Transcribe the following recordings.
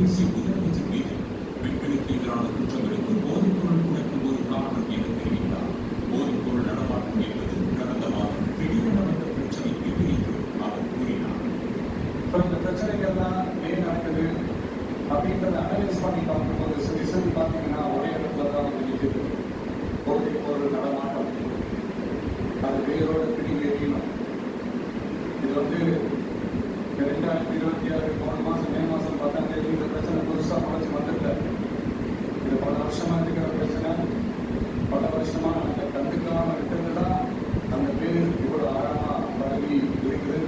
தொலைபேசி முதலமைச்சர் மீது பெண்களுக்கு எதிரான குற்றங்களுக்கு போதைப்பொருள் குறைக்கும் ஒரு காரணம் என தெரிவித்தார். போதைப்பொருள் நடமாட்டம் என்பது கடந்த மாதம் திடீரென வந்த பிரச்சனை இல்லை என்றும் அவர் கூறினார். இந்த பிரச்சனைகள்லாம் ஏன் நடக்குது அப்படின்றத அனலைஸ் பண்ணி பார்க்கும்போது ரிசல்ட் பார்த்தீங்கன்னா ஒரே இடத்துல தான் வந்து நிற்குது. போதைப்பொருள் நடமாட்டம் அது வேரோட பிடிங்க எரியணும். இது வந்து 2026 போன மாதம் மே மாதம் 10ஆம் தேதி இந்த பிரச்சனை புதுசாக முளைச்சி வந்துடல. இது பல வருஷமா இருக்கிற பிரச்சனை. பல வருஷமா நாங்கள் கண்டுக்காம இருக்கிறது தான் அந்த பேர் இவ்வளோ ஆழமா பரவி இருக்குது.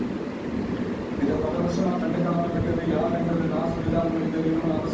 இதை பல வருஷமா கண்டுக்காம இருக்கிறது யார் என்றது நான் சொல்லிதான் உங்களுக்கு தெரியணும்னு அவசியம்